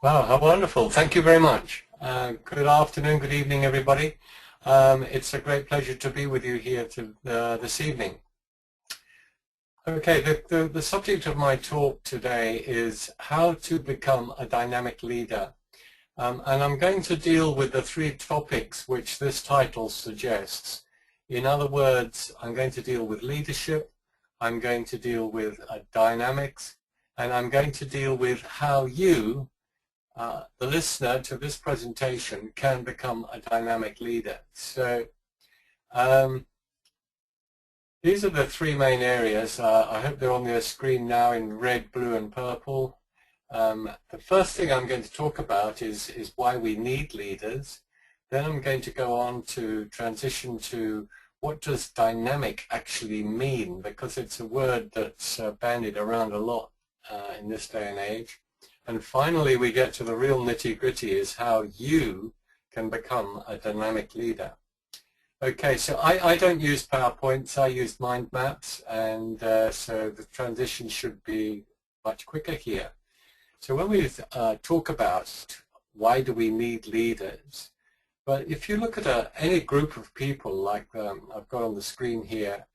Wow, how wonderful. Thank you very much. Good afternoon, good evening, everybody. It's a great pleasure to be with you here this evening. Okay, the subject of my talk today is how to become a dynamic leader. And I'm going to deal with the three topics which this title suggests. In other words, I'm going to deal with leadership, I'm going to deal with dynamics, and I'm going to deal with how you, the listener to this presentation, can become a dynamic leader. So these are the three main areas. I hope they're on your screen now in red, blue, and purple. The first thing I'm going to talk about is why we need leaders. Then I'm going to go on to transition to what does dynamic actually mean, because it's a word that's bandied around a lot in this day and age. And finally, we get to the real nitty-gritty, is how you can become a dynamic leader. Okay, so I don't use PowerPoints, I use mind maps, and so the transition should be much quicker here. So when we talk about why do we need leaders, but if you look at any group of people like I've got on the screen here,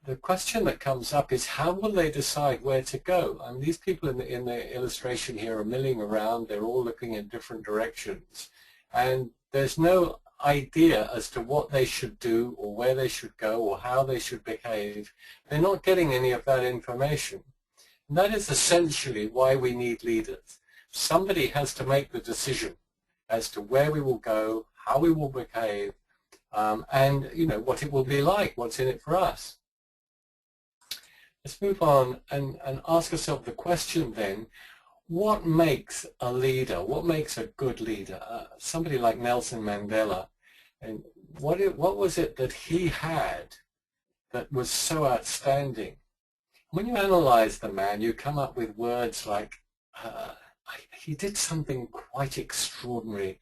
the question that comes up is how will they decide where to go? I mean, these people in the illustration here are milling around, they're all looking in different directions, and there's no idea as to what they should do or where they should go or how they should behave. They're not getting any of that information. And that is essentially why we need leaders. Somebody has to make the decision as to where we will go, how we will behave, and what it will be like, what's in it for us. Let's move on and ask ourselves the question then, what makes a leader? What makes a good leader? Somebody like Nelson Mandela, and what was it that he had that was so outstanding? When you analyze the man, you come up with words like, he did something quite extraordinary,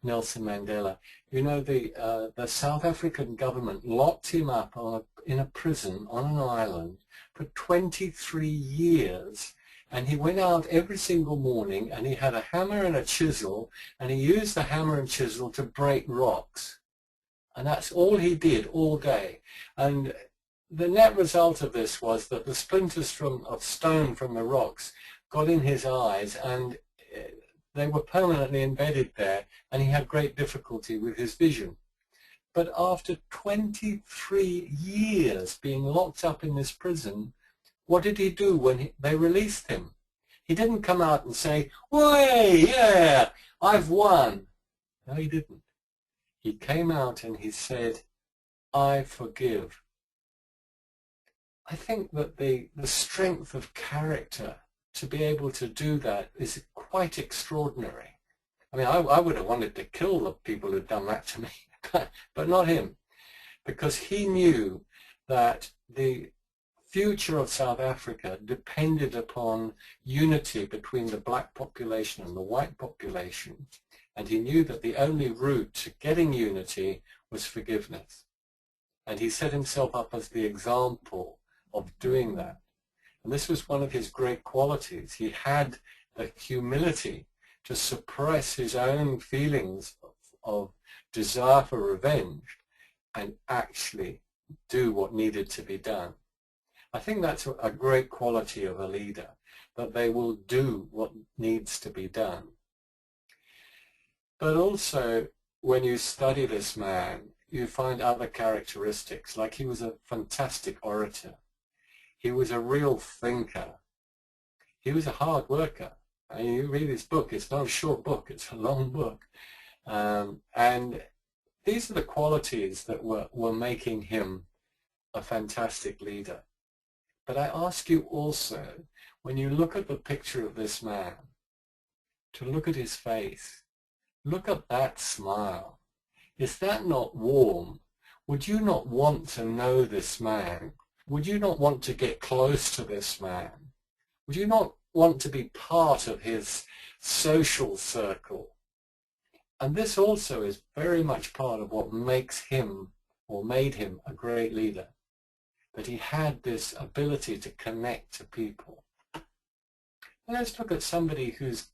Nelson Mandela. You know, the South African government locked him up in a prison on an island for 23 years. And he went out every single morning and he had a hammer and a chisel, and he used the hammer and chisel to break rocks. And that's all he did all day. And the net result of this was that the splinters of stone from the rocks got in his eyes, and they were permanently embedded there, and he had great difficulty with his vision. But after 23 years being locked up in this prison, what did he do when they released him? He didn't come out and say, "Way, yeah, I've won." No, he didn't. He came out and he said, "I forgive." I think that the strength of character to be able to do that is quite extraordinary. I mean, I would have wanted to kill the people who'd done that to me, but not him, because he knew that the future of South Africa depended upon unity between the black population and the white population, and he knew that the only route to getting unity was forgiveness. And he set himself up as the example of doing that. And this was one of his great qualities. He had the humility to suppress his own feelings of desire for revenge and actually do what needed to be done. I think that's a great quality of a leader, that they will do what needs to be done. But also, when you study this man, you find other characteristics, like he was a fantastic orator. He was a real thinker. He was a hard worker. I mean, you read his book, it's not a short book, it's a long book. And these are the qualities that were making him a fantastic leader. But I ask you also, when you look at the picture of this man, to look at his face, look at that smile. Is that not warm? Would you not want to know this man? Would you not want to get close to this man? Would you not want to be part of his social circle? And this also is very much part of what makes him, or made him, a great leader. That he had this ability to connect to people. Let's look at somebody who's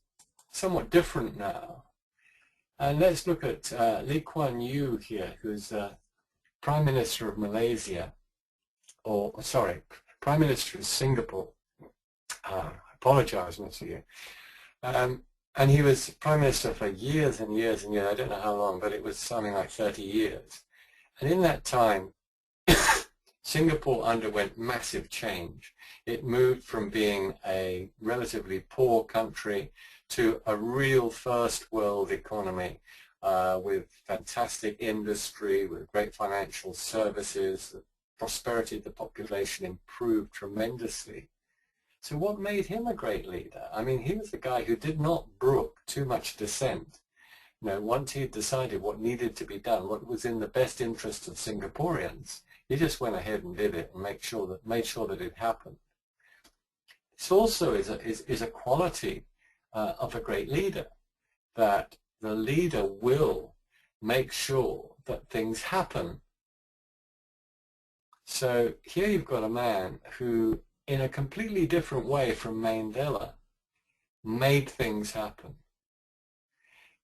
somewhat different now. And let's look at Lee Kuan Yew here, who's Prime Minister of Malaysia, or sorry, Prime Minister of Singapore. I apologize, Mr. Yew. And he was Prime Minister for years and years and years. I don't know how long, but it was something like 30 years. And in that time, Singapore underwent massive change. It moved from being a relatively poor country to a real first world economy with fantastic industry, with great financial services. The prosperity of the population improved tremendously. So what made him a great leader? I mean, he was the guy who did not brook too much dissent. You know, once he had decided what needed to be done, what was in the best interest of Singaporeans, he just went ahead and did it and made sure that it happened. This also is a quality of a great leader, that the leader will make sure that things happen. So here you've got a man who, in a completely different way from Mandela, made things happen.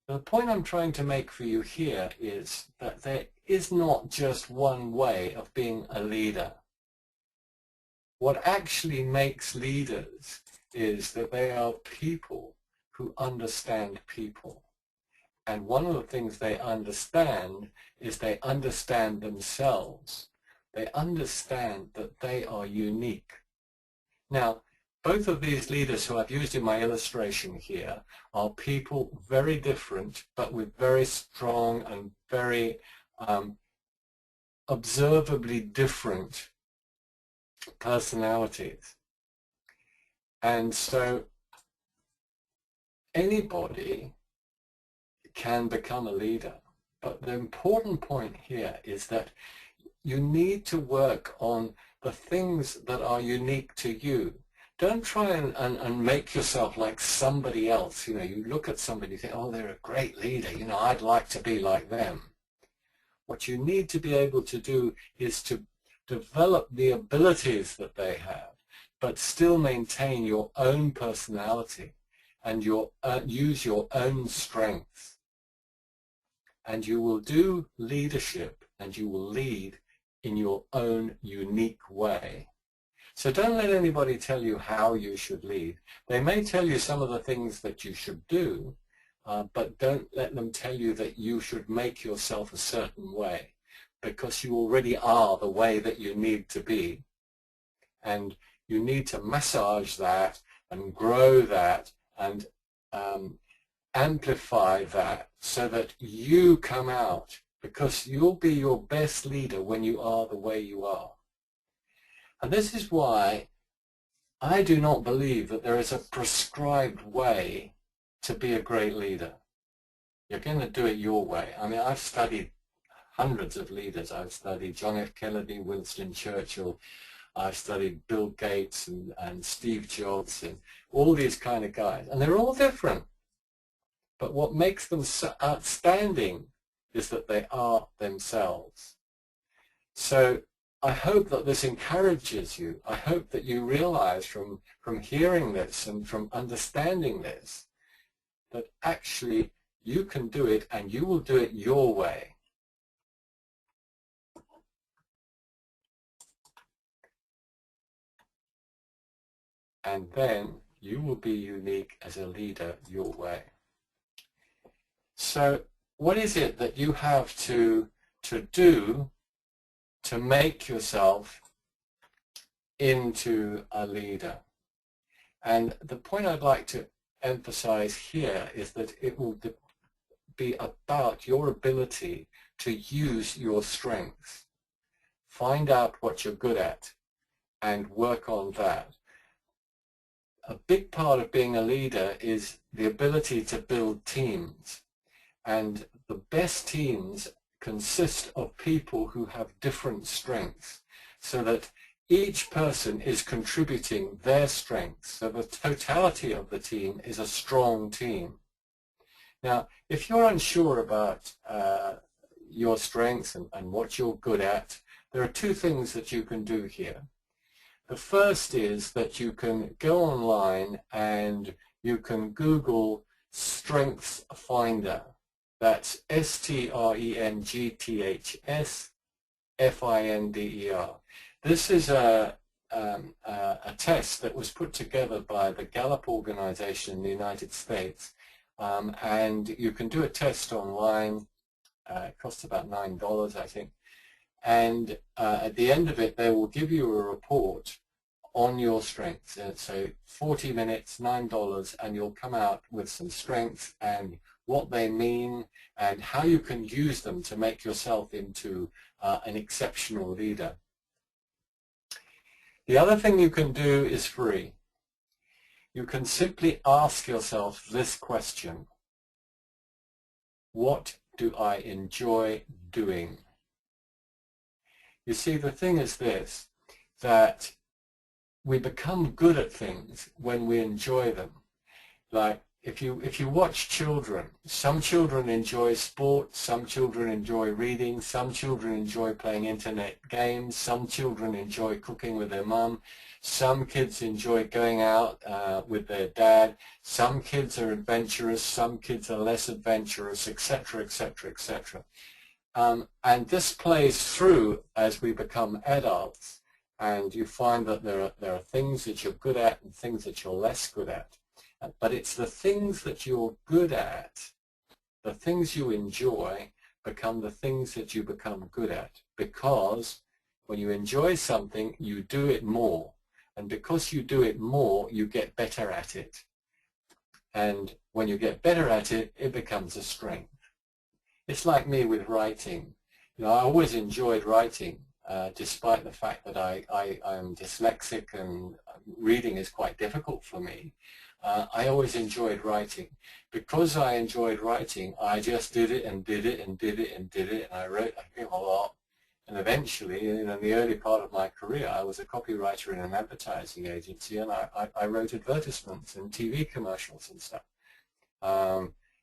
The point I'm trying to make for you here is that there is not just one way of being a leader. What actually makes leaders is that they are people who understand people. And one of the things they understand is they understand themselves. They understand that they are unique. Now, both of these leaders who I've used in my illustration here are people very different, but with very strong and very observably different personalities. And so anybody can become a leader. But the important point here is that you need to work on the things that are unique to you. Don't try and make yourself like somebody else. You know, you look at somebody and think, oh, they're a great leader. You know, I'd like to be like them. What you need to be able to do is to develop the abilities that they have, but still maintain your own personality and use your own strengths. And you will do leadership and you will lead in your own unique way. So don't let anybody tell you how you should lead. They may tell you some of the things that you should do, but don't let them tell you that you should make yourself a certain way, because you already are the way that you need to be. And you need to massage that and grow that and amplify that so that you come out, because you'll be your best leader when you are the way you are. And this is why I do not believe that there is a prescribed way to be a great leader. You're going to do it your way. I mean, I've studied hundreds of leaders. I've studied John F. Kennedy, Winston Churchill. I've studied Bill Gates and Steve Jobs and all these kind of guys. And they're all different. But what makes them so outstanding is that they are themselves. So I hope that this encourages you. I hope that you realize from hearing this and from understanding this that actually you can do it and you will do it your way. And then you will be unique as a leader your way. So what is it that you have to do to make yourself into a leader? And the point I'd like to emphasize here is that it will be about your ability to use your strengths. Find out what you're good at and work on that. A big part of being a leader is the ability to build teams. And the best teams consist of people who have different strengths, so that each person is contributing their strengths. So the totality of the team is a strong team. Now, if you're unsure about your strengths and what you're good at, there are two things that you can do here. The first is that you can go online and you can Google Strengths Finder. That's STRENGTHS This is a test that was put together by the Gallup organization in the United States, and you can do a test online. It costs about $9, I think, and at the end of it they will give you a report on your strengths. So 40 minutes, $9, and you'll come out with some strengths and what they mean and how you can use them to make yourself into an exceptional leader. The other thing you can do is free. You can simply ask yourself this question: what do I enjoy doing? You see, the thing is this, that we become good at things when we enjoy them. Like if you watch children, some children enjoy sport, some children enjoy reading, some children enjoy playing internet games, some children enjoy cooking with their mum, some kids enjoy going out with their dad, some kids are adventurous, some kids are less adventurous, etc., etc., etc. And this plays through as we become adults, and you find that there are things that you're good at and things that you're less good at. But it's the things that you're good at, the things you enjoy, become the things that you become good at. Because when you enjoy something, you do it more. And because you do it more, you get better at it. And when you get better at it, it becomes a strength. It's like me with writing. You know, I always enjoyed writing, despite the fact that I am dyslexic and reading is quite difficult for me. I always enjoyed writing. Because I enjoyed writing, I just did it and did it and did it and did it, and I wrote a lot. And eventually, in the early part of my career, I was a copywriter in an advertising agency, and I wrote advertisements and TV commercials and stuff.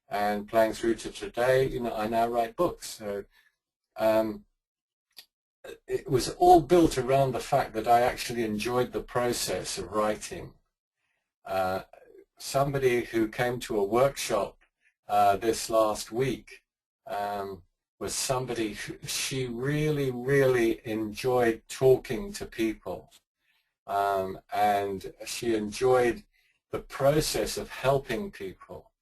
And playing through to today, you know, I now write books. So it was all built around the fact that I actually enjoyed the process of writing. Somebody who came to a workshop this last week was somebody who, she really enjoyed talking to people, and she enjoyed the process of helping people.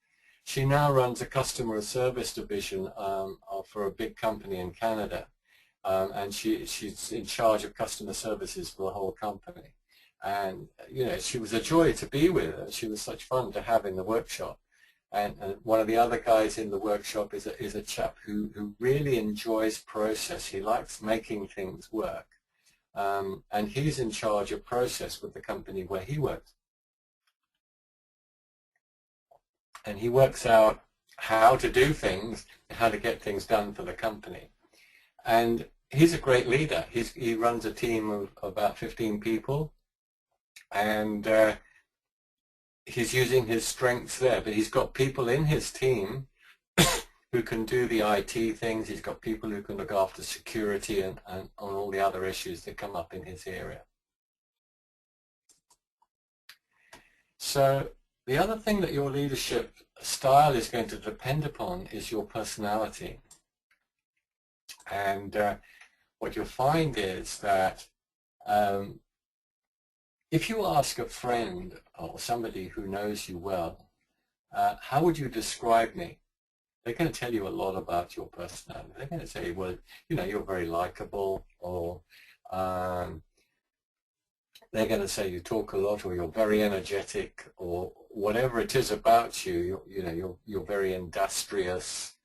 She now runs a customer service division for a big company in Canada, and she's in charge of customer services for the whole company. And you know, she was a joy to be with her. She was such fun to have in the workshop. And one of the other guys in the workshop is a chap who really enjoys process. He likes making things work, and he's in charge of process with the company where he works. And he works out how to do things, how to get things done for the company. And he's a great leader. He runs a team of about 15 people, and he's using his strengths there. But he's got people in his team who can do the IT things. He's got people who can look after security and on all the other issues that come up in his area. So the other thing that your leadership style is going to depend upon is your personality. And what you'll find is that if you ask a friend or somebody who knows you well, how would you describe me? They're going to tell you a lot about your personality. They're going to say, well, you know, you're very likable, or they're going to say you talk a lot, or you're very energetic, or whatever it is about you. You know, you're very industrious,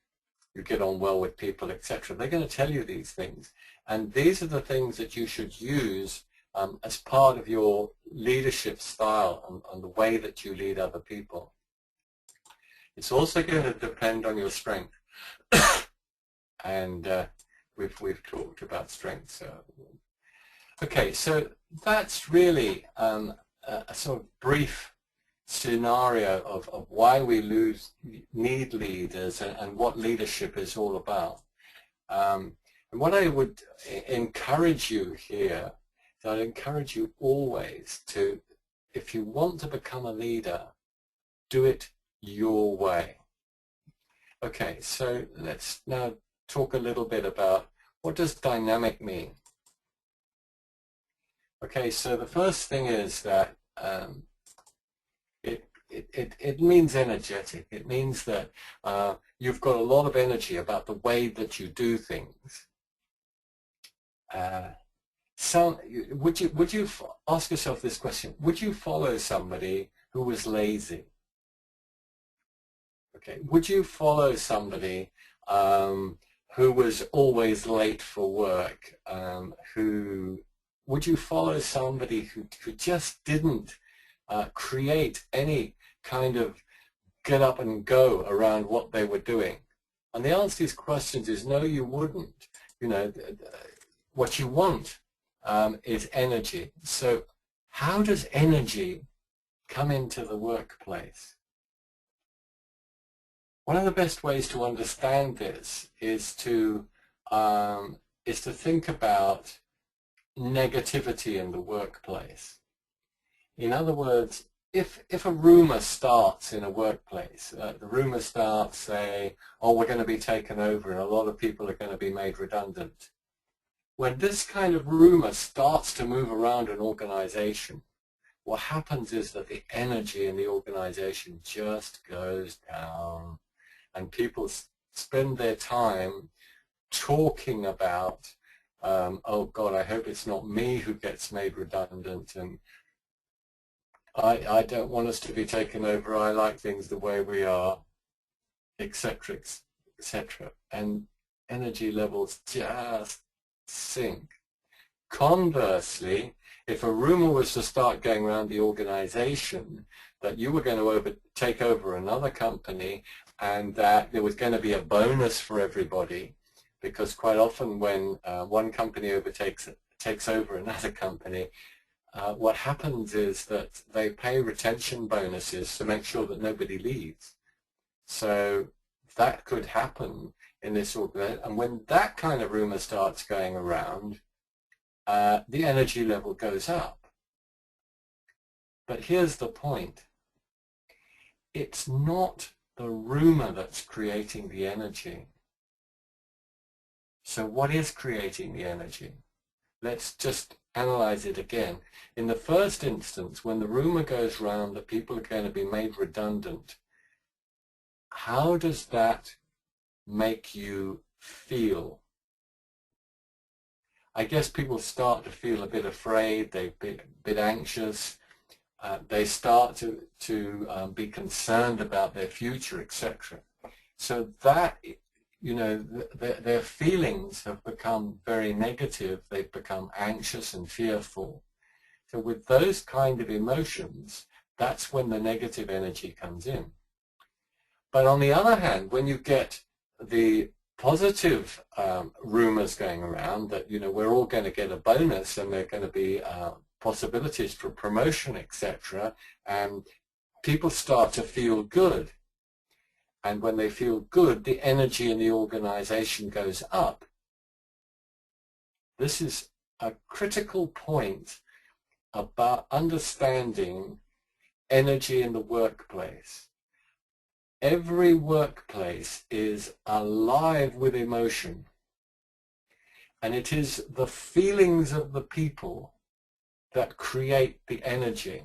you get on well with people, etc. They're going to tell you these things, and these are the things that you should use as part of your leadership style and the way that you lead other people. It's also going to depend on your strength, and we've talked about strengths. Okay, so that's really a sort of brief scenario of why we need leaders and what leadership is all about. And what I would encourage you here, I'd encourage you always to, if you want to become a leader, do it your way. Okay, so let's now talk a little bit about what does dynamic mean. Okay, so the first thing is that it means energetic. It means that you've got a lot of energy about the way that you do things. Would you ask yourself this question? Would you follow somebody who was lazy? Okay. Would you follow somebody who was always late for work? Would you follow somebody who just didn't create any kind of get up and go around what they were doing? And the answer to these questions is no, you wouldn't. You know, what you want is energy. So how does energy come into the workplace? One of the best ways to understand this is to think about negativity in the workplace. In other words, if a rumor starts in a workplace, the rumor starts saying, oh, we're going to be taken over and a lot of people are going to be made redundant. When this kind of rumor starts to move around an organization, what happens is that the energy in the organization just goes down. And people spend their time talking about, oh God, I hope it's not me who gets made redundant, and I don't want us to be taken over, I like things the way we are, etc., etc. And energy levels just sink. Conversely, if a rumor was to start going around the organization that you were going to take over another company and that there was going to be a bonus for everybody, because quite often when one company takes over another company, what happens is that they pay retention bonuses to make sure that nobody leaves. So that could happen in this organization. And when that kind of rumor starts going around, the energy level goes up. But here's the point. It's not the rumor that's creating the energy. So what is creating the energy? Let's just analyze it again. In the first instance, when the rumor goes round that people are going to be made redundant, how does that make you feel? I guess people start to feel a bit afraid, they're a bit anxious, they start to be concerned about their future, etc. So that, you know, their feelings have become very negative, they've become anxious and fearful. So with those kind of emotions, that's when the negative energy comes in. But on the other hand, when you get the positive rumors going around that, you know, we're all going to get a bonus and there are going to be possibilities for promotion, etc., and people start to feel good. And when they feel good, the energy in the organization goes up. This is a critical point about understanding energy in the workplace. Every workplace is alive with emotion, and it is the feelings of the people that create the energy.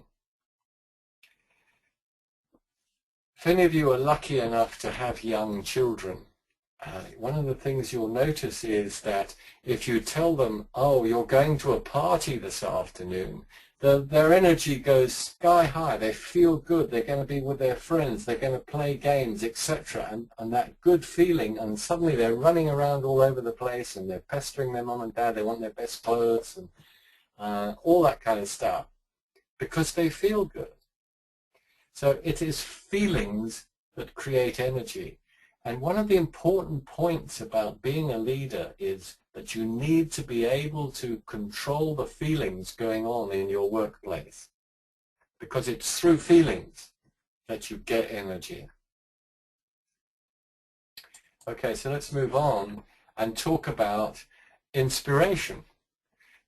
If any of you are lucky enough to have young children, one of the things you'll notice is that if you tell them, oh, you're going to a party this afternoon, their energy goes sky high. They feel good. They're going to be with their friends. They're going to play games, etc. And that good feeling, and suddenly they're running around all over the place and they're pestering their mom and dad. They want their best clothes and all that kind of stuff because they feel good. So it is feelings that create energy. And one of the important points about being a leader is that you need to be able to control the feelings going on in your workplace, because it's through feelings that you get energy. Okay, so let's move on and talk about inspiration,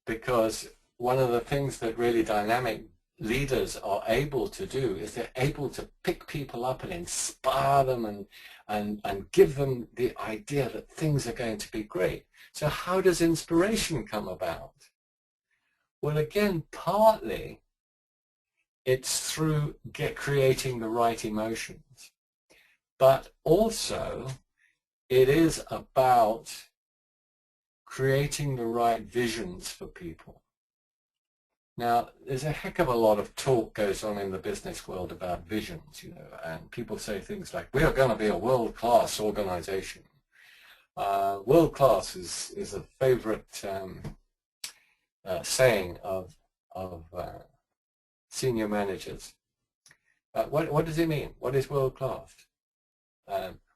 because one of the things that really dynamic leaders are able to do is they're able to pick people up and inspire them and give them the idea that things are going to be great. So how does inspiration come about? Well, again, partly it's through creating the right emotions, but also it is about creating the right visions for people. Now, there's a heck of a lot of talk goes on in the business world about visions, you know, and people say things like, we are going to be a world-class organization. World-class is a favorite saying of senior managers. What does it mean? What is world-class?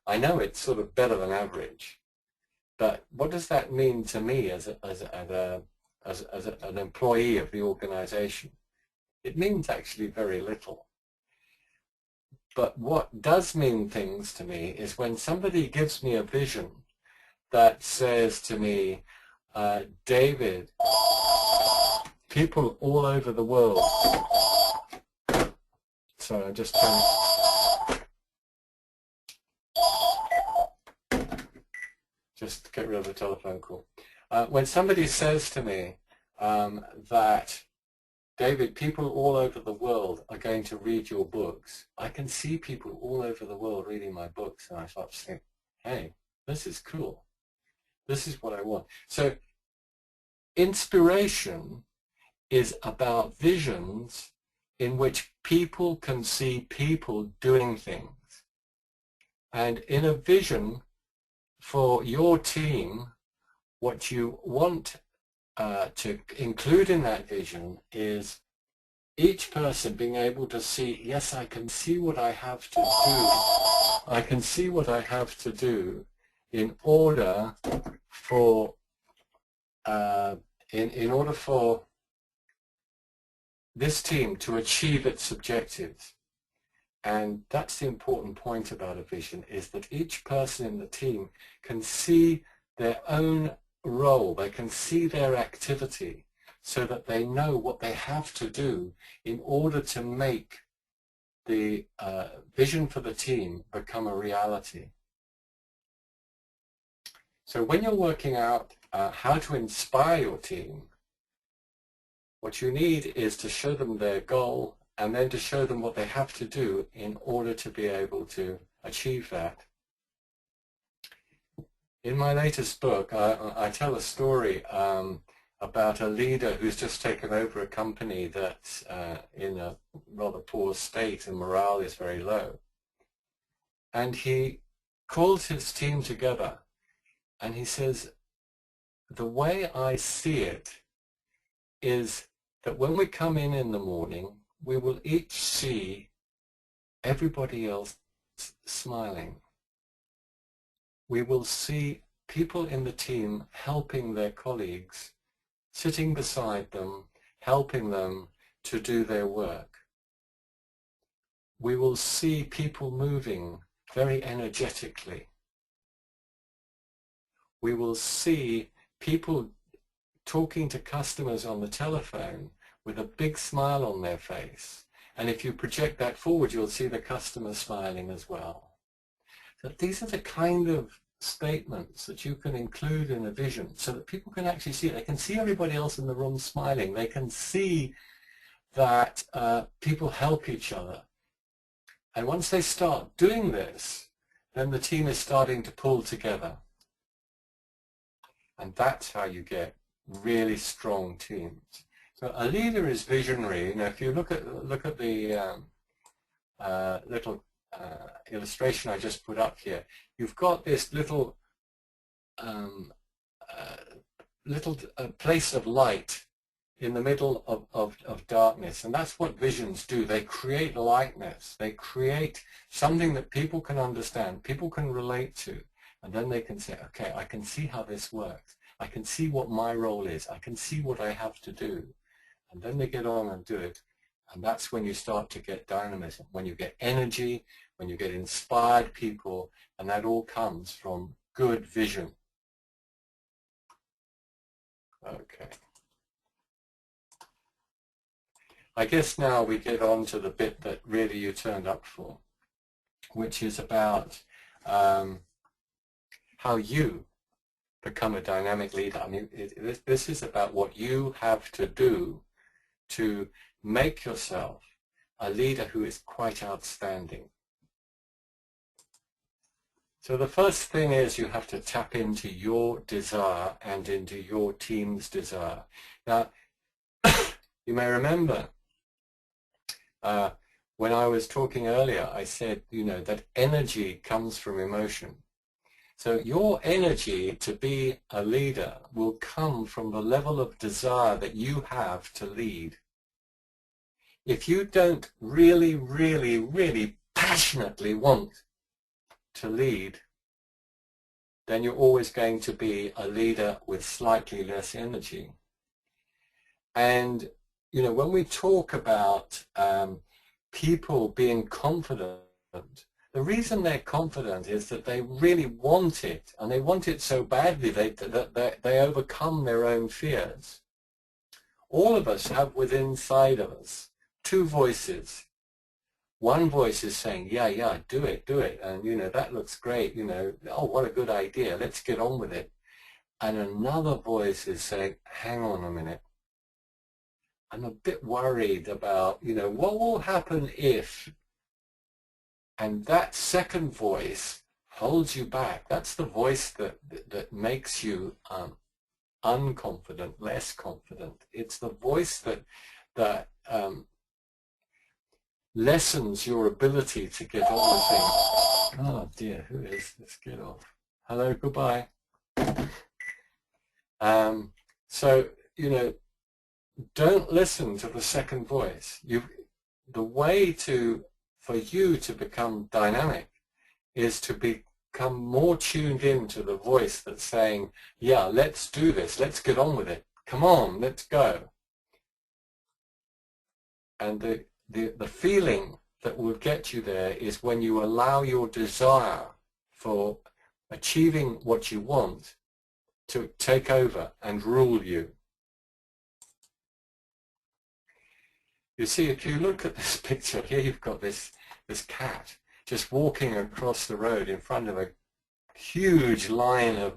I know it's sort of better than average, but what does that mean to me as an employee of the organization? It means actually very little. But what does mean things to me is when somebody gives me a vision that says to me, David, people all over the world. Sorry, I just get rid of the telephone call. When somebody says to me that, David, people all over the world are going to read your books, I can see people all over the world reading my books, and I start to think, hey, this is cool. This is what I want. So inspiration is about visions in which people can see people doing things. And in a vision for your team, what you want to include in that vision is each person being able to see, yes, I can see what I have to do. I can see what I have to do in order for in order for this team to achieve its objectives. And that's the important point about a vision, is that each person in the team can see their own role, they can see their activity, so that they know what they have to do in order to make the vision for the team become a reality. So when you're working out how to inspire your team, what you need is to show them their goal and then to show them what they have to do in order to be able to achieve that. In my latest book, I tell a story about a leader who's just taken over a company that's in a rather poor state and morale is very low. And he calls his team together and he says, the way I see it is that when we come in the morning, we will each see everybody else smiling. We will see people in the team helping their colleagues, sitting beside them, helping them to do their work. We will see people moving very energetically. We will see people talking to customers on the telephone with a big smile on their face. And if you project that forward, you'll see the customer smiling as well. So these are the kind of statements that you can include in a vision so that people can actually see it. They can see everybody else in the room smiling. They can see that people help each other. And once they start doing this, then the team is starting to pull together. And that's how you get really strong teams. So a leader is visionary. You know, if you look at the little illustration I just put up here, you've got this little place of light in the middle of darkness, and that's what visions do. They create lightness. They create something that people can understand, people can relate to, and then they can say, okay, I can see how this works. I can see what my role is. I can see what I have to do. And then they get on and do it. And that's when you start to get dynamism, when you get energy, when you get inspired people, and that all comes from good vision. Okay. I guess now we get on to the bit that really you turned up for, which is about how you become a dynamic leader. I mean, this is about what you have to do to make yourself a leader who is quite outstanding. So the first thing is you have to tap into your desire and into your team's desire. Now, you may remember when I was talking earlier, I said, that energy comes from emotion. So your energy to be a leader will come from the level of desire that you have to lead. If you don't really, really, really passionately want to lead, then you're always going to be a leader with slightly less energy. And, when we talk about people being confident, the reason they're confident is that they really want it, and they want it so badly that they overcome their own fears. All of us have within inside of us two voices. One voice is saying, yeah, do it, and that looks great, oh, what a good idea, let's get on with it. And another voice is saying, hang on a minute, I'm a bit worried about, what will happen if. And that second voice holds you back. That's the voice that makes you unconfident, less confident. It's the voice that lessens your ability to get on with things. Oh dear, who is this? Get off. Hello, goodbye. So, don't listen to the second voice. The way for you to become dynamic is to become more tuned into the voice that's saying, yeah, let's do this, let's get on with it, come on, let's go. And the feeling that will get you there is when you allow your desire for achieving what you want to take over and rule you. You see, if you look at this picture here, you've got this cat just walking across the road in front of a huge line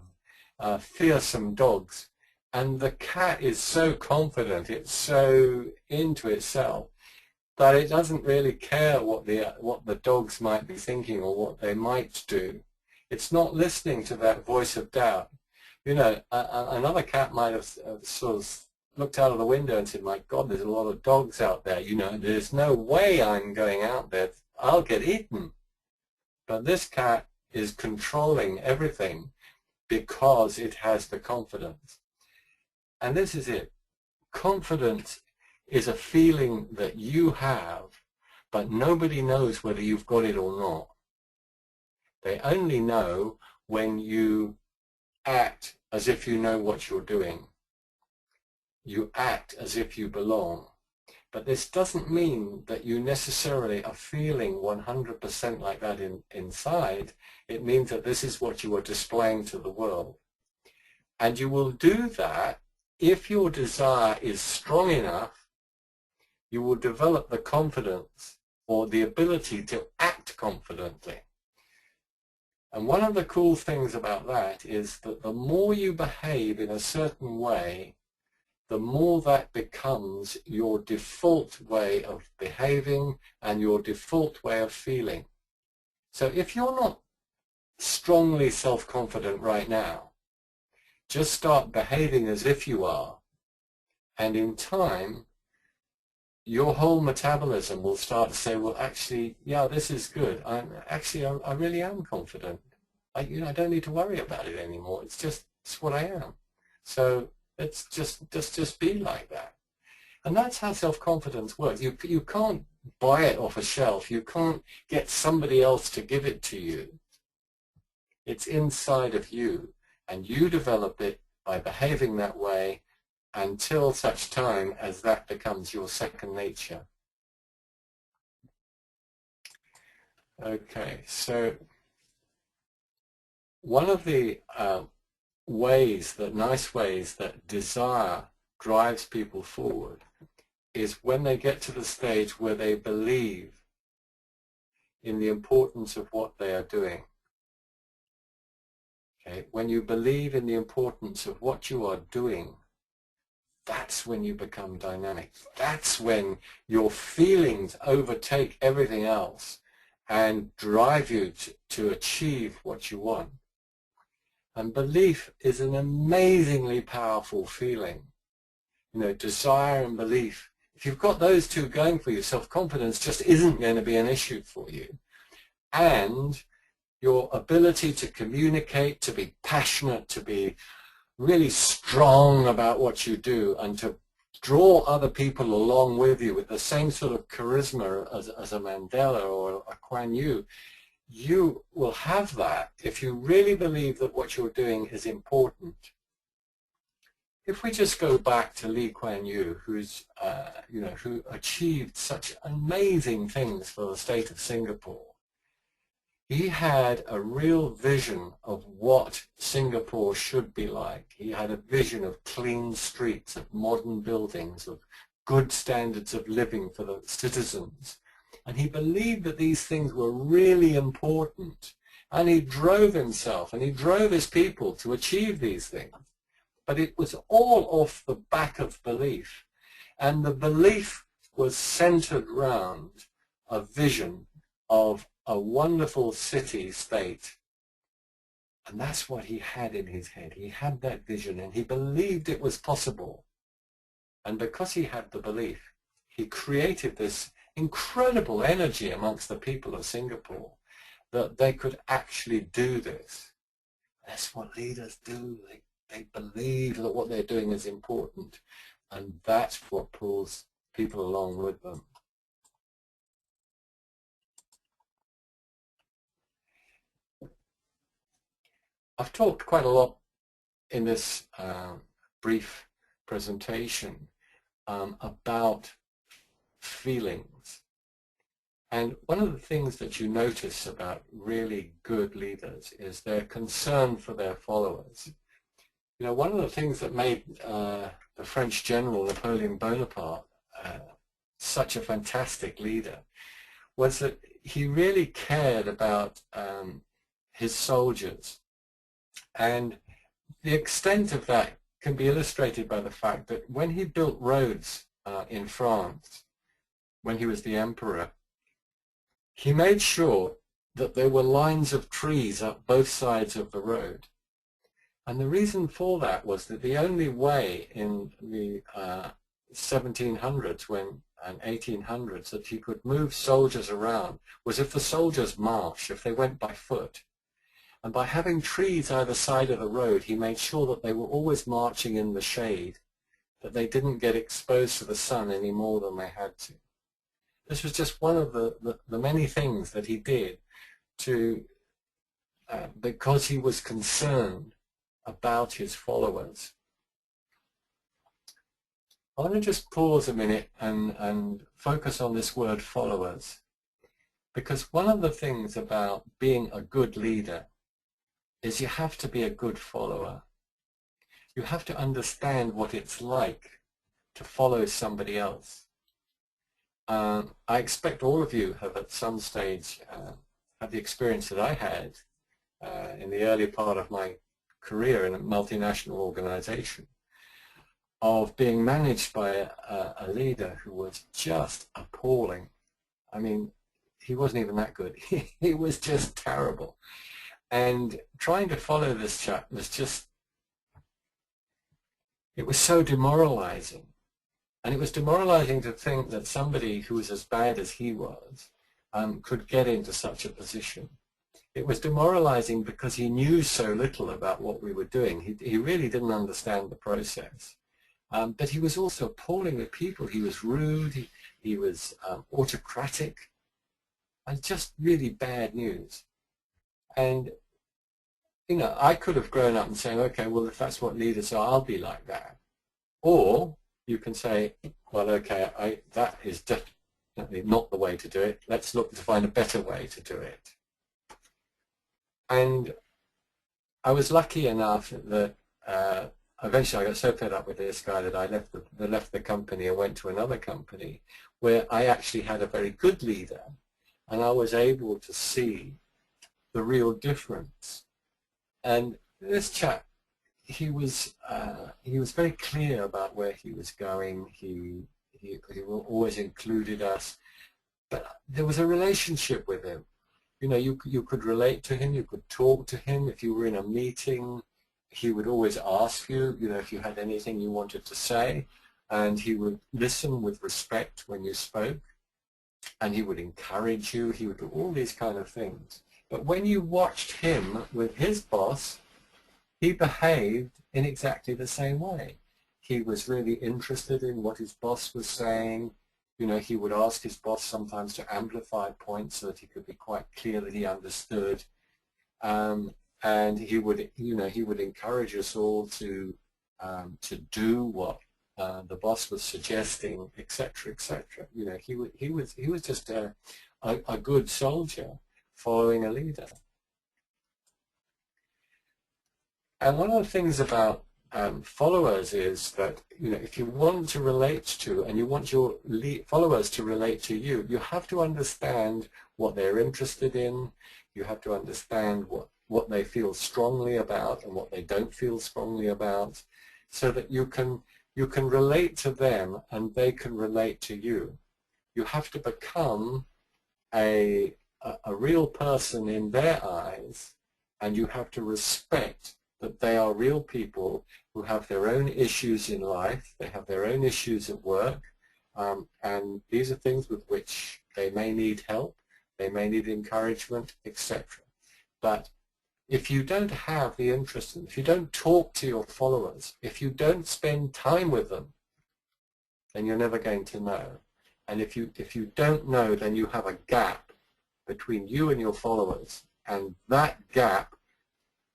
of fearsome dogs, and the cat is so confident, it's so into itself that it doesn't really care what the dogs might be thinking or what they might do. It's not listening to that voice of doubt. Another cat might have sort of looked out of the window and said, my God, there's a lot of dogs out there. There's no way I'm going out there. I'll get eaten. But this cat is controlling everything because it has the confidence. And this is it. Confidence is a feeling that you have, but nobody knows whether you've got it or not. They only know when you act as if you know what you're doing. You act as if you belong. But this doesn't mean that you necessarily are feeling 100% like that inside. It means that this is what you are displaying to the world. And you will do that if your desire is strong enough. You will develop the confidence or the ability to act confidently. And one of the cool things about that is that the more you behave in a certain way, the more that becomes your default way of behaving and your default way of feeling. So if you're not strongly self-confident right now, just start behaving as if you are, and in time, your whole metabolism will start to say, well, actually, yeah, this is good. I really am confident. I don't need to worry about it anymore. It's what I am. So let's just be like that. And that's how self-confidence works. You can't buy it off a shelf. You can't get somebody else to give it to you. It's inside of you, and you develop it by behaving that way until such time as that becomes your second nature. Okay, so one of the nice ways that desire drives people forward is when they get to the stage where they believe in the importance of what they are doing. Okay? When you believe in the importance of what you are doing, that's when you become dynamic. That's when your feelings overtake everything else and drive you to achieve what you want. And belief is an amazingly powerful feeling. You know, desire and belief. If you've got those two going for you, self-confidence just isn't going to be an issue for you. And your ability to communicate, to be passionate, to be really strong about what you do, and to draw other people along with you with the same sort of charisma as a Mandela or a Kuan Yu, you will have that if you really believe that what you're doing is important. If we just go back to Lee Kuan Yew, who's, who achieved such amazing things for the state of Singapore, he had a real vision of what Singapore should be like. He had a vision of clean streets, of modern buildings, of good standards of living for the citizens. And he believed that these things were really important. And he drove himself and he drove his people to achieve these things. But it was all off the back of belief. And the belief was centered around a vision of a wonderful city-state. And that's what he had in his head. He had that vision and he believed it was possible. And because he had the belief, he created this incredible energy amongst the people of Singapore that they could actually do this. That's what leaders do. They believe that what they're doing is important, and that's what pulls people along with them. I've talked quite a lot in this brief presentation about feelings. And one of the things that you notice about really good leaders is their concern for their followers. You know, one of the things that made the French general Napoleon Bonaparte such a fantastic leader was that he really cared about his soldiers. And the extent of that can be illustrated by the fact that when he built roads in France, when he was the emperor, he made sure that there were lines of trees up both sides of the road. And the reason for that was that the only way in the 1700s and 1800s that he could move soldiers around was if the soldiers marched, if they went by foot. And by having trees either side of the road, he made sure that they were always marching in the shade, that they didn't get exposed to the sun any more than they had to. This was just one of the many things that he did to, because he was concerned about his followers. I want to just pause a minute and focus on this word followers, because one of the things about being a good leader is you have to be a good follower. You have to understand what it's like to follow somebody else. I expect all of you have at some stage had the experience that I had in the early part of my career in a multinational organization of being managed by a leader who was just appalling. I mean, he wasn't even that good. He was just terrible. And trying to follow this chap was just, it was so demoralizing. And it was demoralizing to think that somebody who was as bad as he was could get into such a position. It was demoralizing because he knew so little about what we were doing. He really didn't understand the process. But he was also appalling with people. He was rude, he was autocratic, and just really bad news. And, you know, I could have grown up and saying, okay, well, if that's what leaders are, I'll be like that. Or you can say, well, okay, that is definitely not the way to do it. Let's look to find a better way to do it. And I was lucky enough that eventually I got so fed up with this guy that I left the company and went to another company where I actually had a very good leader, and I was able to see the real difference. And this chap, he was very clear about where he was going. He always included us, but there was a relationship with him. You know, you could relate to him, you could talk to him. If you were in a meeting, he would always ask you, you know, if you had anything you wanted to say, and he would listen with respect when you spoke, and he would encourage you. He would do all these kind of things. But when you watched him with his boss, he behaved in exactly the same way. He was really interested in what his boss was saying. You know, he would ask his boss sometimes to amplify points so that he could be quite clear that he understood. And he would, you know, he would encourage us all to do what the boss was suggesting, etc., etc. You know, he was just a good soldier following a leader. And one of the things about followers is that, you know, if you want to relate to and you want your followers to relate to you, you have to understand what they're interested in. You have to understand what they feel strongly about and what they don't feel strongly about, so that you can relate to them and they can relate to you. You have to become a real person in their eyes, and you have to respect that they are real people who have their own issues in life, they have their own issues at work, and these are things with which they may need help, they may need encouragement, etc. But if you don't have the interest in, if you don't talk to your followers, if you don't spend time with them, then you're never going to know. And if you don't know, then you have a gap between you and your followers, and that gap,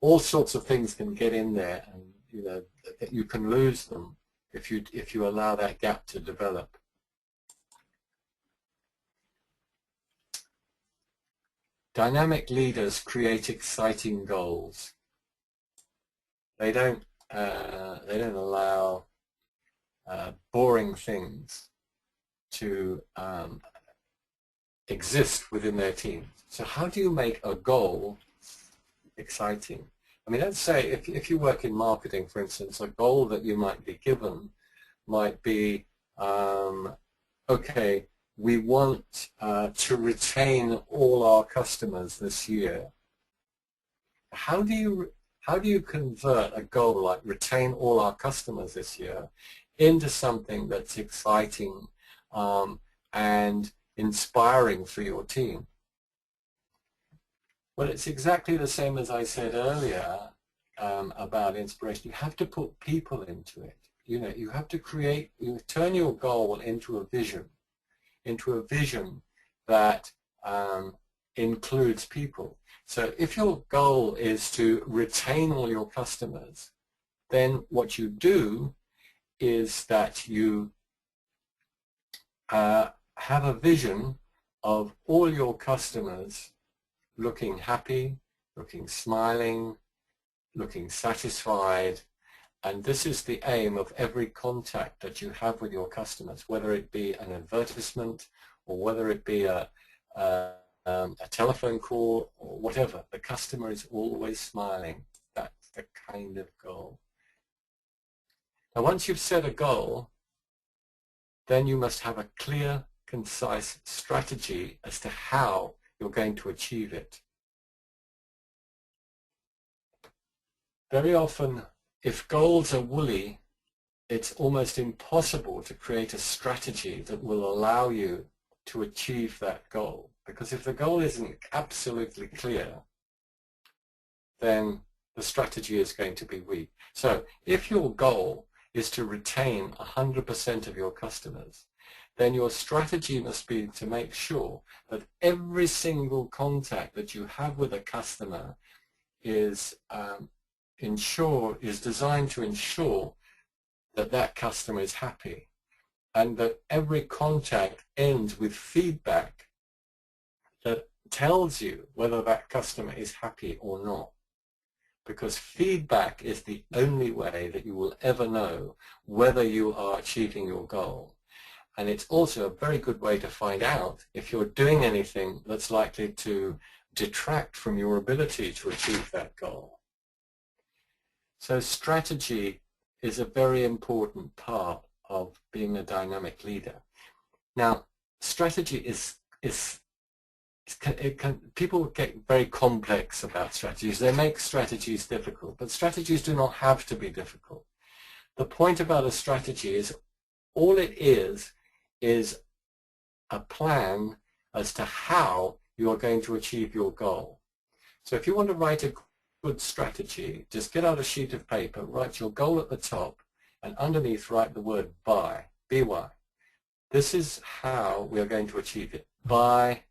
all sorts of things can get in there, and you know that you can lose them if you allow that gap to develop. Dynamic leaders create exciting goals. They don't allow boring things to exist within their team. So how do you make a goal exciting? I mean, let's say if you work in marketing, for instance, a goal that you might be given might be, okay, we want to retain all our customers this year. How do you convert a goal like retain all our customers this year into something that's exciting and inspiring for your team? Well, it's exactly the same as I said earlier about inspiration. You have to put people into it. You know, you have to turn your goal into a vision that includes people. So if your goal is to retain all your customers, then what you do is that you have a vision of all your customers looking happy, looking smiling, looking satisfied, and this is the aim of every contact that you have with your customers, whether it be an advertisement or whether it be a telephone call or whatever. The customer is always smiling. That's the kind of goal. Now, once you've set a goal, then you must have a clear, concise strategy as to how you're going to achieve it. Very often, if goals are woolly, it's almost impossible to create a strategy that will allow you to achieve that goal. Because if the goal isn't absolutely clear, then the strategy is going to be weak. So if your goal is to retain 100% of your customers, then your strategy must be to make sure that every single contact that you have with a customer is designed to ensure that that customer is happy, and that every contact ends with feedback that tells you whether that customer is happy or not. because feedback is the only way that you will ever know whether you are achieving your goal. And it's also a very good way to find out if you're doing anything that's likely to detract from your ability to achieve that goal. So strategy is a very important part of being a dynamic leader. Now, strategy people get very complex about strategies. They make strategies difficult, but strategies do not have to be difficult. The point about a strategy is all it is a plan as to how you are going to achieve your goal. So if you want to write a good strategy, just get out a sheet of paper, write your goal at the top, and underneath write the word by, B-Y. This is how we are going to achieve it, by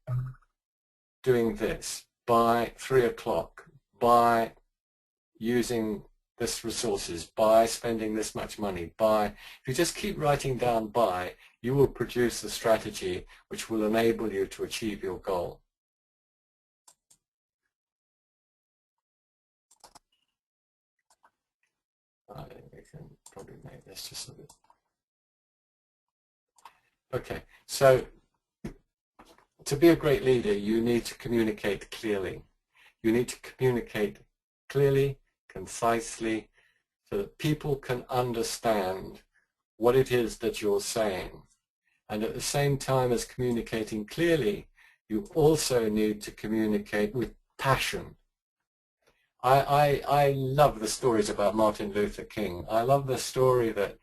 doing this, by 3 o'clock, by using this resources, by spending this much money, by. If you just keep writing down by, you will produce a strategy which will enable you to achieve your goal. I can probably make this just a bit. Okay, so to be a great leader, you need to communicate clearly. You need to communicate clearly, concisely, so that people can understand what it is that you're saying. And at the same time as communicating clearly, you also need to communicate with passion. I love the stories about Martin Luther King. I love the story that,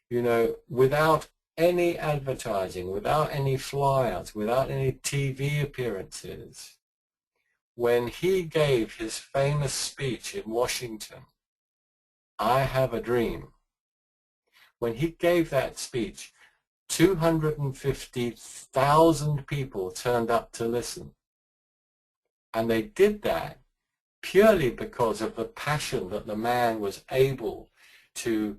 you know, without any advertising, without any flyers, without any TV appearances, when he gave his famous speech in Washington, I Have a Dream, when he gave that speech, 250,000 people turned up to listen. And they did that purely because of the passion that the man was able to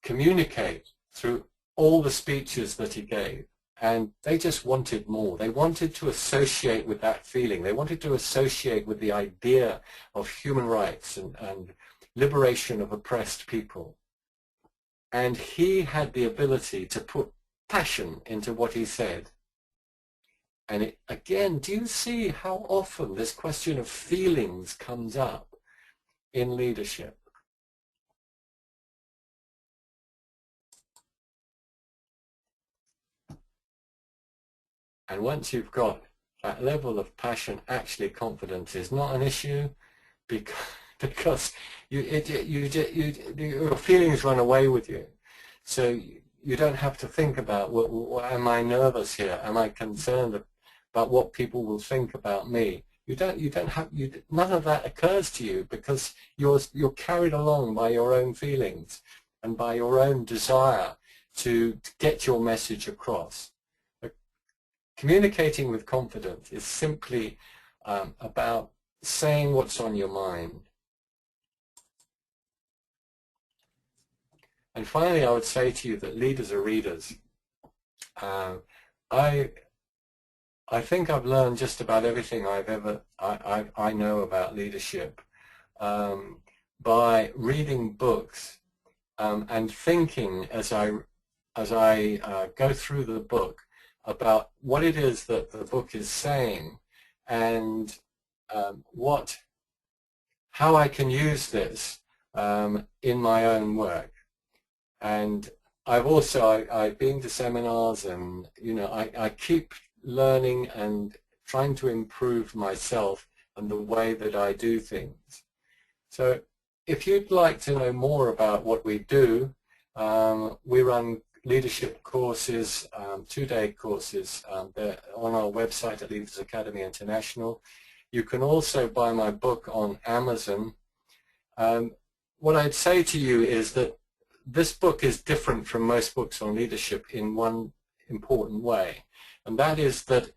communicate through all the speeches that he gave. And they just wanted more. They wanted to associate with that feeling. They wanted to associate with the idea of human rights and liberation of oppressed people. And he had the ability to put passion into what he said. And again, do you see how often this question of feelings comes up in leadership? And once you've got that level of passion, actually confidence is not an issue, because your feelings run away with you. So you don't have to think about, am I nervous here? Am I concerned about what people will think about me? None of that occurs to you, because you're carried along by your own feelings and by your own desire to get your message across. Communicating with confidence is simply about saying what's on your mind. And finally, I would say to you that leaders are readers. I think I've learned just about everything I know about leadership by reading books and thinking as I go through the book about what it is that the book is saying, and how I can use this in my own work. And I've been to seminars, and I keep learning and trying to improve myself and the way that I do things. So if you'd like to know more about what we do, we run leadership courses, 2-day courses. They're on our website at Leaders Academy International. You can also buy my book on Amazon. What I'd say to you is that this book is different from most books on leadership in one important way, and that is that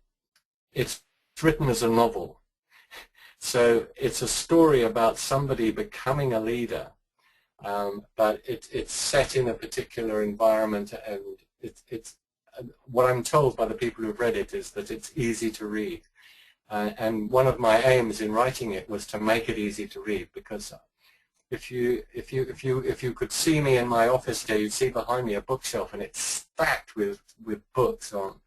it's written as a novel. So it's a story about somebody becoming a leader, but it's set in a particular environment, and it's what I'm told by the people who've read it is that it's easy to read. And one of my aims in writing it was to make it easy to read, because if you could see me in my office here, you'd see behind me a bookshelf, and it's stacked with books on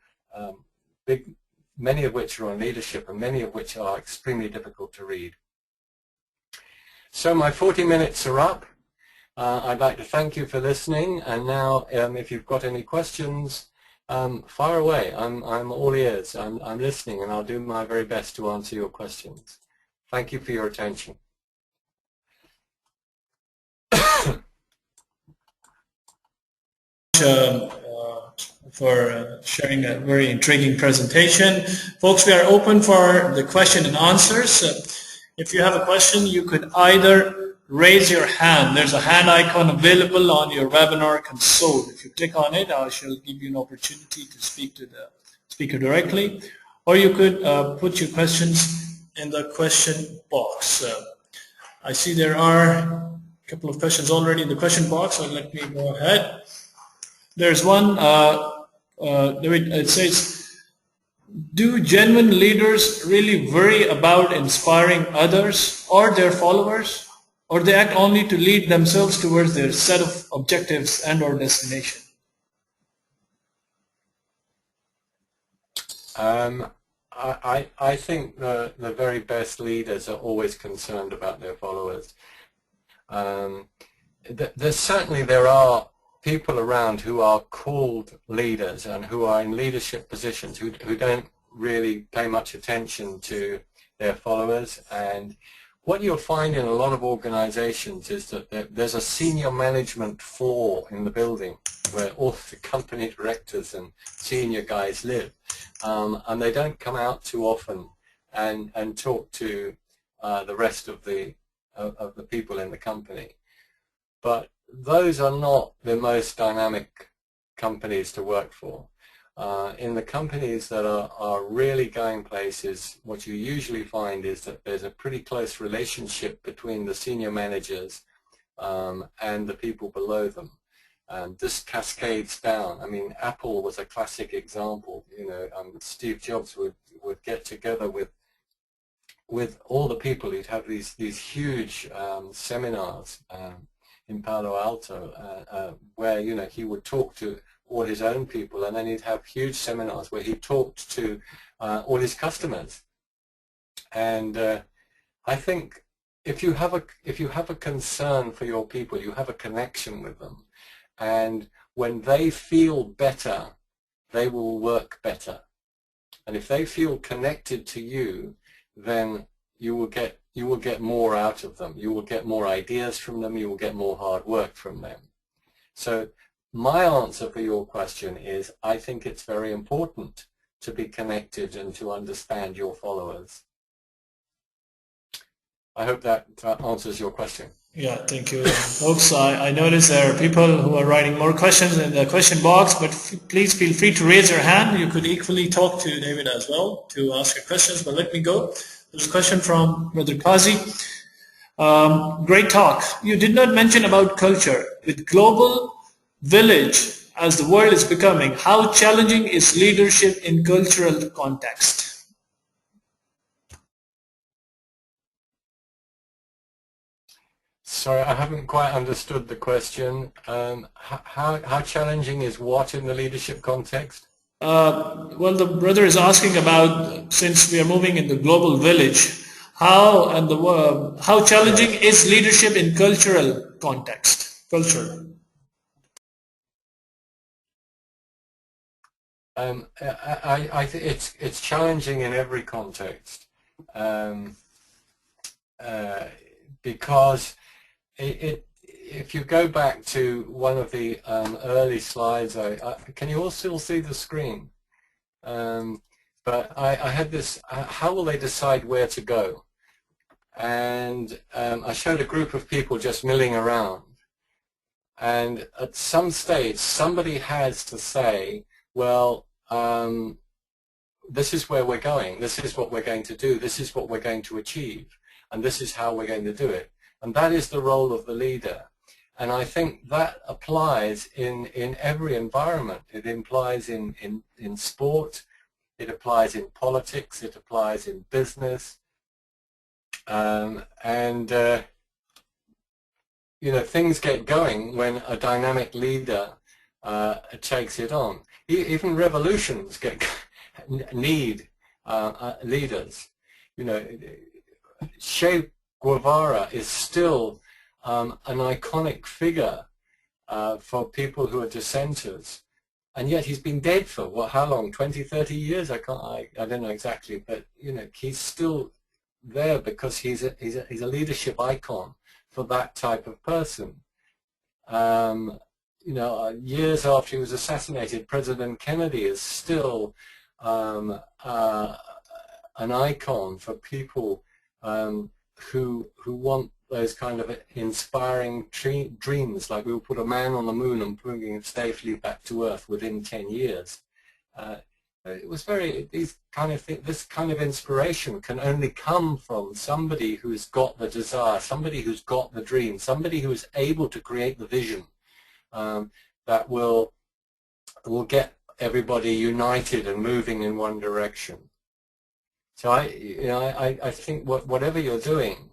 many of which are on leadership, and many of which are extremely difficult to read. So my 40 minutes are up. I'd like to thank you for listening, and now if you've got any questions, fire away. I'm all ears. I'm listening, and I'll do my very best to answer your questions. Thank you for your attention. For sharing a very intriguing presentation. Folks, we are open for the question and answers. If you have a question, you could either raise your hand. There's a hand icon available on your webinar console. If you click on it, I shall give you an opportunity to speak to the speaker directly, or you could put your questions in the question box. I see there are a couple of questions already in the question box, so let me go ahead. There's one, it says, do genuine leaders really worry about inspiring others or their followers, or they act only to lead themselves towards their set of objectives and or destination? I think the very best leaders are always concerned about their followers. There are people around who are called leaders and who are in leadership positions who don't really pay much attention to their followers. And what you'll find in a lot of organizations is that there's a senior management floor in the building where all the company directors and senior guys live, and they don't come out too often and talk to the rest of the people in the company. But those are not the most dynamic companies to work for. In the companies that are really going places, what you usually find is that there's a pretty close relationship between the senior managers and the people below them. And this cascades down. I mean, Apple was a classic example. You know, Steve Jobs would get together with all the people. He'd have these huge seminars in Palo Alto, where he would talk to all his own people, and then he'd have huge seminars where he talked to all his customers. And I think if you have a concern for your people, you have a connection with them, and when they feel better, they will work better. And if they feel connected to you, then you will get more out of them. You will get more ideas from them. You will get more hard work from them. So my answer for your question is, I think it's very important to be connected and to understand your followers. I hope that answers your question. Yeah, thank you. Folks, I notice there are people who are writing more questions in the question box, but please feel free to raise your hand. You could equally talk to David as well to ask your questions, but let me go. There's a question from Brother Qazi. Great talk. You did not mention about culture. With global village as the world is becoming, how challenging is leadership in cultural context? Sorry, I haven't quite understood the question. How challenging is what in the leadership context? Well, the brother is asking about, since we are moving in the global village, how challenging is leadership in cultural context? Culture. I think it's challenging in every context, because if you go back to one of the early slides, can you all still see the screen? But I had this, how will they decide where to go? And I showed a group of people just milling around. And at some stage, somebody has to say, well, this is where we're going, this is what we're going to do, this is what we're going to achieve, and this is how we're going to do it. And that is the role of the leader. And I think that applies in every environment. It implies in sport, it applies in politics, it applies in business, you know, things get going when a dynamic leader takes it on. Even revolutions need leaders. You know, Che Guevara is still an iconic figure for people who are dissenters, and yet he's been dead for what? How long? 20, 30 years? I don't know exactly, but you know, he's still there because he's a leadership icon for that type of person. You know, years after he was assassinated, President Kennedy is still an icon for people who want those kind of inspiring dreams, like we will put a man on the moon and bring him safely back to Earth within 10 years. It was this kind of inspiration can only come from somebody who's got the desire, somebody who's got the dream, somebody who's able to create the vision that will get everybody united and moving in one direction. So I think whatever you're doing,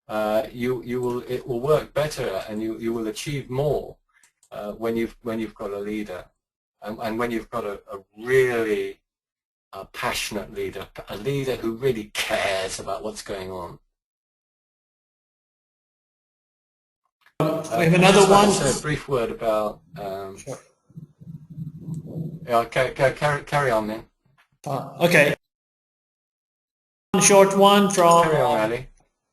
it will work better, and you will achieve more when you've got a leader, and when you've got a really passionate leader, a leader who really cares about what's going on. We have another one. Say a brief word about. Sure. Yeah, carry on, then. Okay. One short one from Carry on, Ali.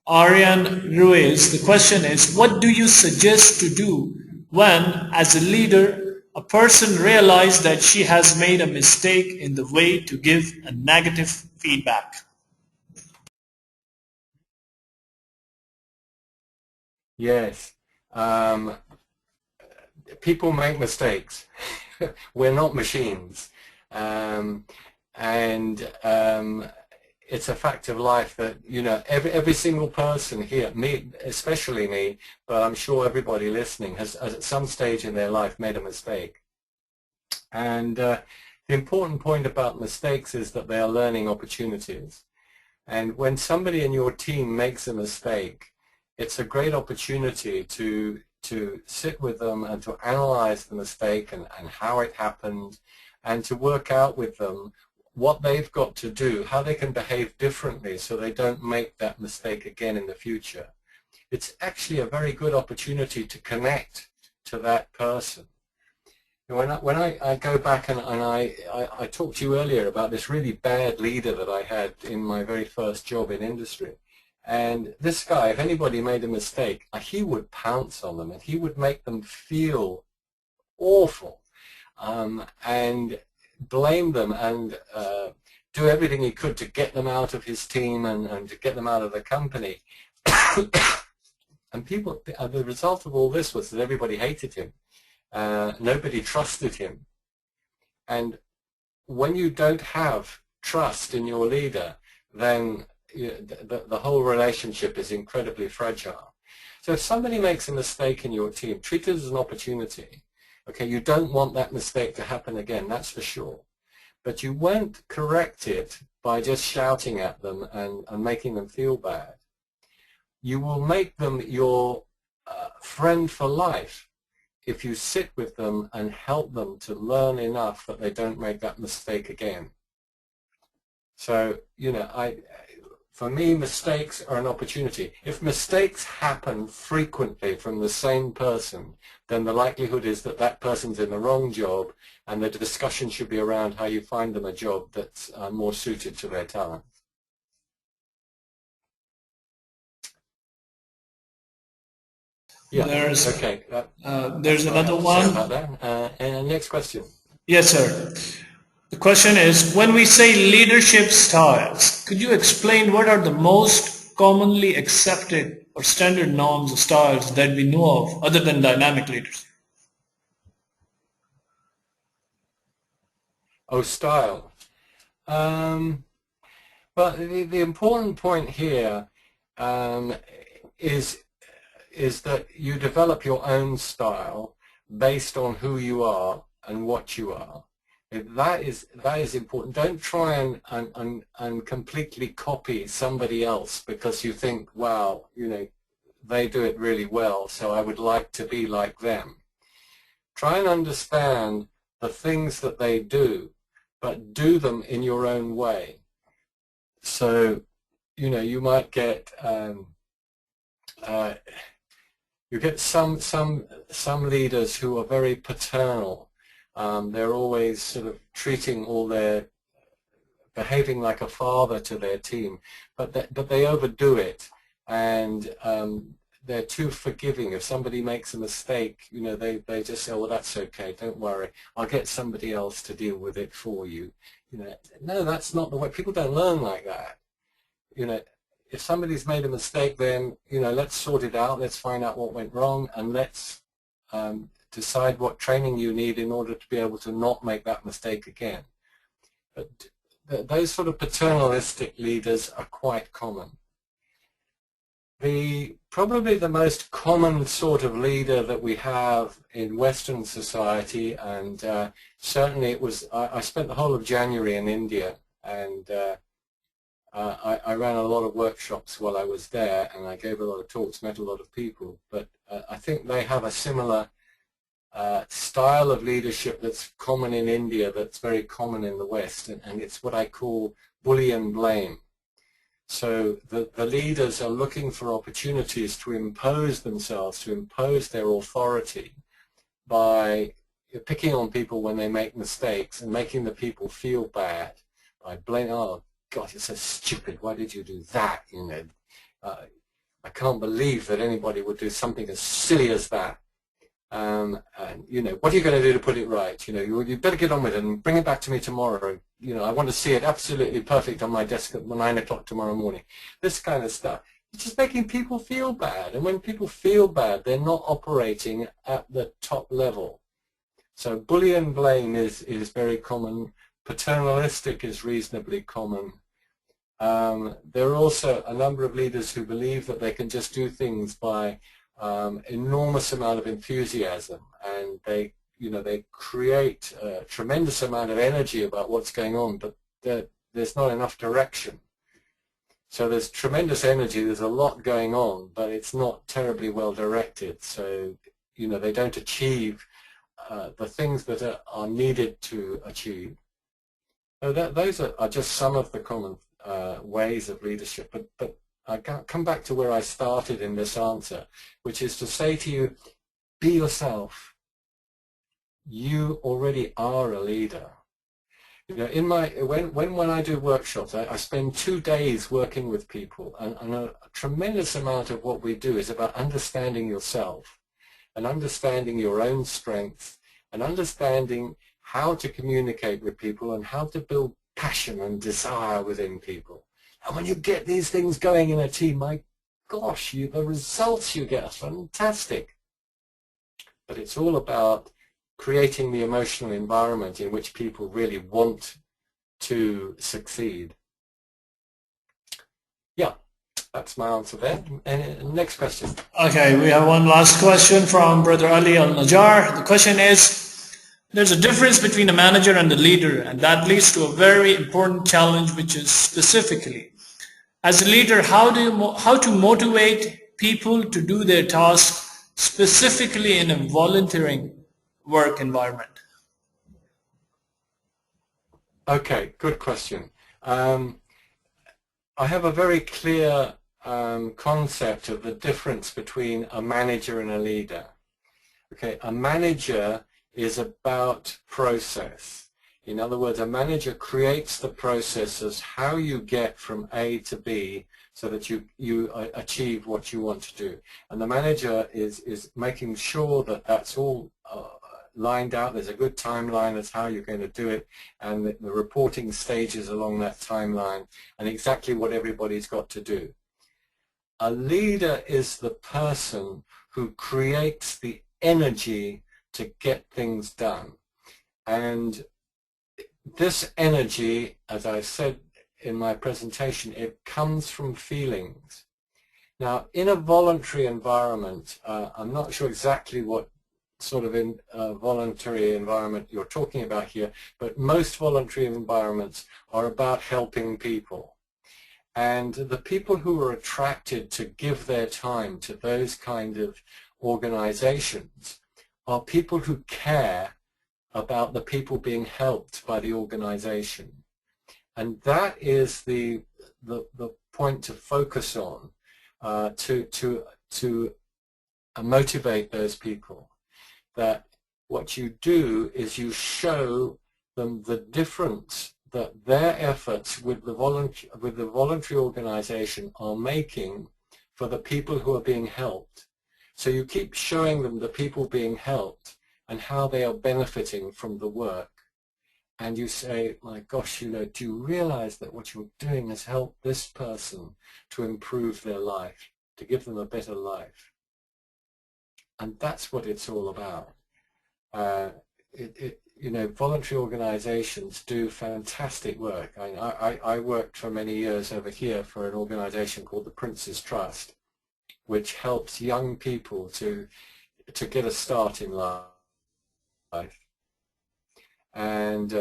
Arian Ruiz. The question is, what do you suggest to do when, as a leader, a person realizes that she has made a mistake in the way to give a negative feedback? Yes. People make mistakes. We're not machines. It's a fact of life that, you know, every single person here, me, especially me, but I'm sure everybody listening has at some stage in their life made a mistake. And the important point about mistakes is that they are learning opportunities. And when somebody in your team makes a mistake, it's a great opportunity to sit with them and to analyze the mistake and how it happened, and to work out with them what they've got to do, how they can behave differently so they don't make that mistake again in the future. It's actually a very good opportunity to connect to that person. When I go back and I talked to you earlier about this really bad leader that I had in my very first job in industry. And this guy, if anybody made a mistake, he would pounce on them and he would make them feel awful and blame them and do everything he could to get them out of his team and to get them out of the company. And the result of all this was that everybody hated him. Nobody trusted him. And when you don't have trust in your leader, then the whole relationship is incredibly fragile. So if somebody makes a mistake in your team, treat it as an opportunity. Okay, you don't want that mistake to happen again, that's for sure. But you won't correct it by just shouting at them and making them feel bad. You will make them your friend for life if you sit with them and help them to learn enough that they don't make that mistake again. So, you know, for me, mistakes are an opportunity. If mistakes happen frequently from the same person, then the likelihood is that that person's in the wrong job, and the discussion should be around how you find them a job that's more suited to their talent. Yeah. There's another Sorry one. about that. And next question. Yes, sir. The question is, when we say leadership styles, could you explain what are the most commonly accepted or standard norms or styles that we know of other than dynamic leaders? Oh, style. Well, the important point here is that you develop your own style based on who you are and what you are. That is important. Don't try and completely copy somebody else because you think, wow, you know, they do it really well, so I would like to be like them. Try and understand the things that they do, but do them in your own way. So, you know, you might get you get some leaders who are very paternal. They're always sort of behaving like a father to their team, but they overdo it, and they're too forgiving. If somebody makes a mistake, you know, they just say, well, that's okay, don't worry, I'll get somebody else to deal with it for you. You know, no, that's not the way. People don't learn like that. You know, if somebody's made a mistake, then, you know, let's sort it out, let's find out what went wrong, and let's decide what training you need in order to be able to not make that mistake again. But those sort of paternalistic leaders are quite common. Probably the most common sort of leader that we have in Western society, and certainly I spent the whole of January in India, and I ran a lot of workshops while I was there, and I gave a lot of talks, met a lot of people, but I think they have a similar style of leadership that's common in India, that's very common in the West, and it's what I call bully and blame. So the leaders are looking for opportunities to impose themselves, to impose their authority by picking on people when they make mistakes and making the people feel bad by blaming, oh, God, you're so stupid, why did you do that? You know, I can't believe that anybody would do something as silly as that. And, you know, what are you going to do to put it right? You know, you better get on with it and bring it back to me tomorrow. You know, I want to see it absolutely perfect on my desk at 9 o'clock tomorrow morning. This kind of stuff. It's just making people feel bad. And when people feel bad, they're not operating at the top level. So bully and blame is very common. Paternalistic is reasonably common. There are also a number of leaders who believe that they can just do things by enormous amount of enthusiasm, and they create a tremendous amount of energy about what's going on, but there's not enough direction. So there's tremendous energy, there's a lot going on, but it's not terribly well directed. So, you know, they don't achieve the things that are needed to achieve. So those are just some of the common ways of leadership, but I come back to where I started in this answer, which is to say to you, be yourself. You already are a leader. You know, when I do workshops, I spend 2 days working with people, and a tremendous amount of what we do is about understanding yourself and understanding your own strengths and understanding how to communicate with people and how to build passion and desire within people. And when you get these things going in a team, my gosh, the results you get are fantastic. But it's all about creating the emotional environment in which people really want to succeed. Yeah, that's my answer there. And next question. Okay, we have one last question from Brother Ali Al-Najjar. The question is, there's a difference between a manager and a leader, and that leads to a very important challenge, which is specifically, as a leader, how to motivate people to do their tasks, specifically in a volunteering work environment? Okay, good question. I have a very clear concept of the difference between a manager and a leader. Okay, a manager is about process. In other words, a manager creates the processes, how you get from A to B so that you achieve what you want to do. And the manager is making sure that that's all lined out, there's a good timeline, that's how you're going to do it, and the reporting stages along that timeline, and exactly what everybody's got to do. A leader is the person who creates the energy to get things done. And this energy, as I said in my presentation, it comes from feelings. Now, in a voluntary environment, I'm not sure exactly what sort of voluntary environment you're talking about here, but most voluntary environments are about helping people. And the people who are attracted to give their time to those kind of organizations are people who care about the people being helped by the organization. And that is the point to focus on, to motivate those people. That what you do is you show them the difference that their efforts with the voluntary organization are making for the people who are being helped. So you keep showing them the people being helped and how they are benefiting from the work. And you say, my gosh, do you realize that what you're doing has helped this person to improve their life, to give them a better life? And that's what it's all about. Voluntary organizations do fantastic work. I worked for many years over here for an organization called the Prince's Trust, which helps young people to get a start in life. And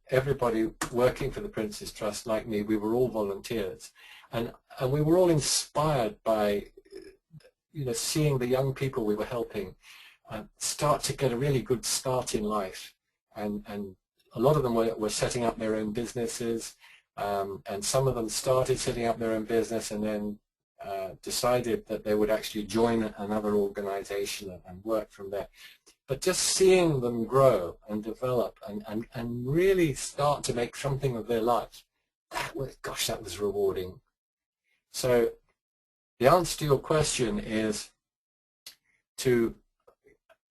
everybody working for the Prince's Trust, like me, we were all volunteers. And we were all inspired by seeing the young people we were helping start to get a really good start in life. And a lot of them were setting up their own businesses, and some of them started setting up their own business and then decided that they would actually join another organization and work from there. But just seeing them grow and develop and really start to make something of their life, that was rewarding. So the answer to your question is to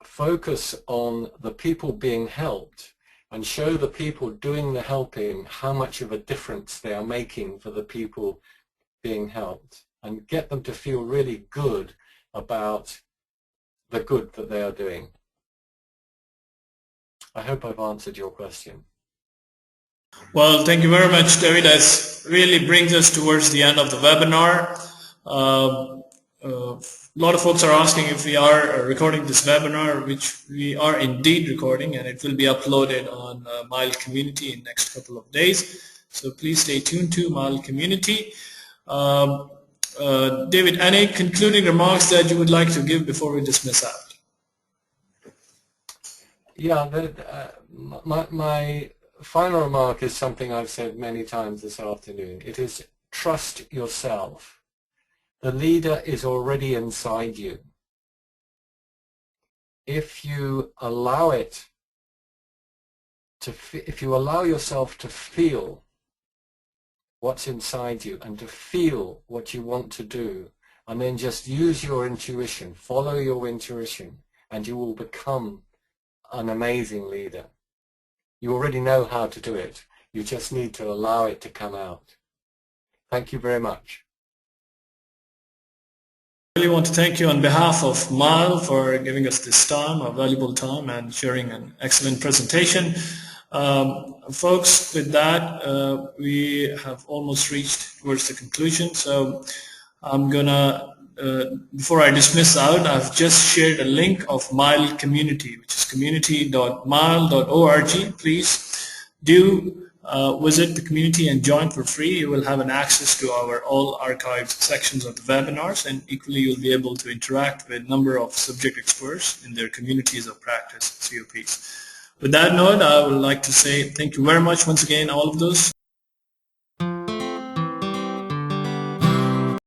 focus on the people being helped and show the people doing the helping how much of a difference they are making for the people being helped, and get them to feel really good about the good that they are doing. I hope I've answered your question. Well, thank you very much, David. That really brings us towards the end of the webinar. A lot of folks are asking if we are recording this webinar, which we are indeed recording, and it will be uploaded on Mile Community in the next couple of days. So please stay tuned to Mile Community. David, any concluding remarks that you would like to give before we dismiss out? Yeah, my final remark is something I've said many times this afternoon. It is trust yourself. The leader is already inside you. If you allow if you allow yourself to feel what's inside you and to feel what you want to do, and then just use your intuition, follow your intuition, and you will become an amazing leader. You already know how to do it. You just need to allow it to come out. Thank you very much. I really want to thank you on behalf of Mile for giving us this time, a valuable time, and sharing an excellent presentation. Folks, with that, we have almost reached towards the conclusion. So I'm gonna, before I dismiss out, I've just shared a link of Mile Community, which is community.mile.org. Please do visit the community and join for free. You will have an access to our all archived sections of the webinars, and equally you'll be able to interact with a number of subject experts in their communities of practice, COPs. With that note, I would like to say thank you very much once again, all of those.